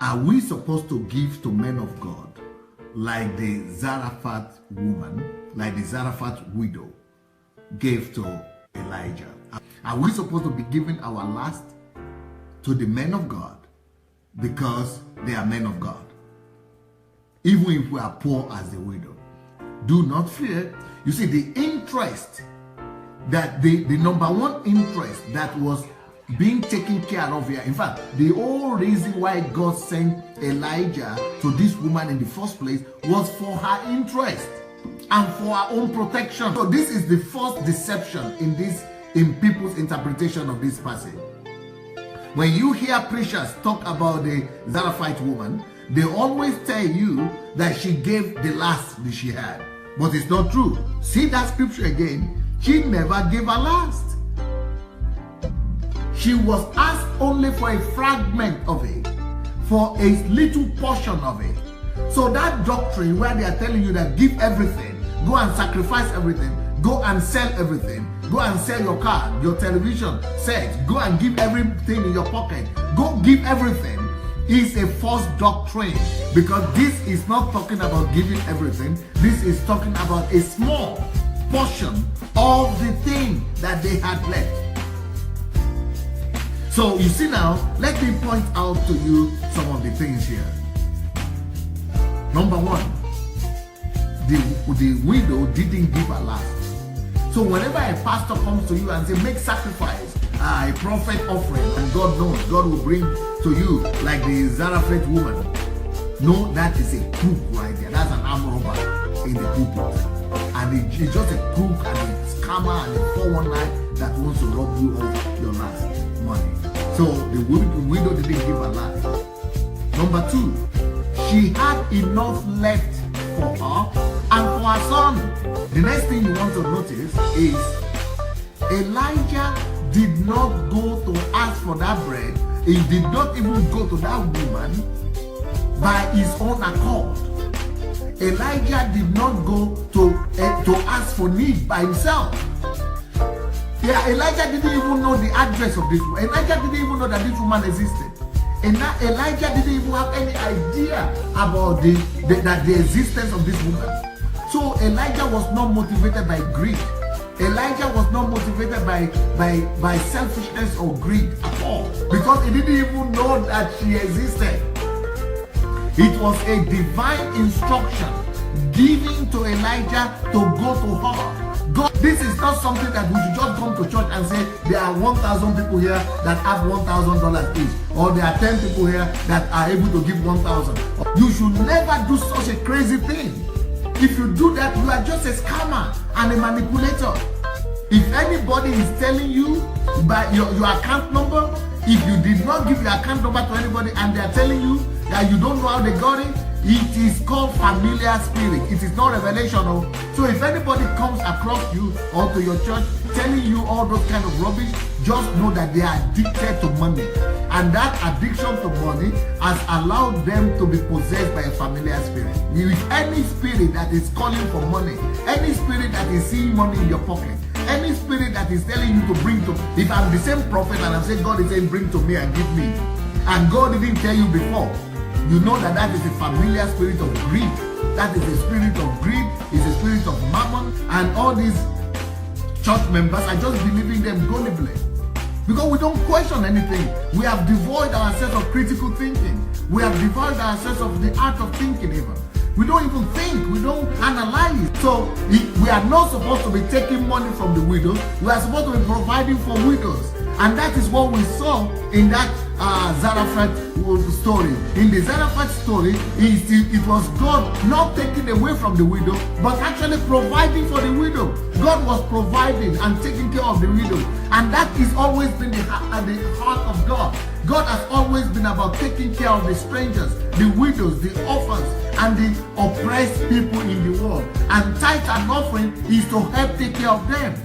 Are we supposed to give to men of God like the Zarephath woman, like the Zarephath widow gave to Elijah? Are we supposed to be giving our last to the men of God because they are men of God? Even if we are poor as the widow. Do not fear. You see, the interest that the number one interest that was being taken care of here. In fact, the whole reason why God sent Elijah to this woman in the first place was for her interest and for her own protection. So this is the first deception in people's interpretation of this passage. When you hear preachers talk about the Zarephath woman, they always tell you that she gave the last that she had. But it's not true. See that scripture again. She never gave her last. She was asked only for a fragment of it, for a little portion of it. So that doctrine where they are telling you that give everything, go and sacrifice everything, go and sell everything, go and sell your car, your television set, go and give everything in your pocket, go give everything, is a false doctrine, because this is not talking about giving everything. This is talking about a small portion of the thing that they had left. So you see now, let me point out to you some of the things here. Number one, the widow didn't give her last. So whenever a pastor comes to you and say, make sacrifice, a prophet offering, and God knows, God will bring to you like the Zarephath woman. No, that is a crook right there. That's an arm robber in the pulpit. And it's just a crook and a scammer and a 419 that wants to rob you of your last money. So the widow didn't give her last. Number two, she had enough left for her and for her son. The next thing you want to notice is Elijah did not go to ask for that bread. He did not even go to that woman by his own accord. Elijah did not go to ask for need by himself. Yeah, Elijah didn't even know the address of this woman. Elijah didn't even know that this woman existed. And now Elijah didn't even have any idea about the existence of this woman. So Elijah was not motivated by greed. Elijah was not motivated by selfishness or greed at all, because he didn't even know that she existed. It was a divine instruction given to Elijah to go to her. God, this is not something that we should just come to church and say there are 1,000 people here that have $1,000 each, or there are 10 people here that are able to give 1,000. You should never do such a crazy thing. If you do that, you are just a scammer and a manipulator. If anybody is telling you by your account number, if you did not give your account number to anybody and they are telling you that you don't know how they got it, it is called familiar spirit. It is not revelational. So if anybody comes across you or to your church telling you all those kind of rubbish, just know that they are addicted to money. And that addiction to money has allowed them to be possessed by a familiar spirit. If any spirit that is calling for money, any spirit that is seeing money in your pocket, any spirit that is telling you to bring to, if I'm the same prophet and I'm saying God is saying bring to me and give me, and God didn't tell you before, you know that that is a familiar spirit of greed. That is a spirit of greed, is a spirit of mammon, and all these church members are just believing them gullibly. Because we don't question anything. We have devoid ourselves of critical thinking. We have devoid ourselves of the art of thinking even. We don't even think, we don't analyze. So we are not supposed to be taking money from the widows. We are supposed to be providing for widows. And that is what we saw in that Zarephath story. In the Zarephath story, it was God not taking away from the widow, but actually providing for the widow. God was providing and taking care of the widow. And that has always been the heart of God. God has always been about taking care of the strangers, the widows, the orphans, and the oppressed people in the world. And tithe and offering is to help take care of them.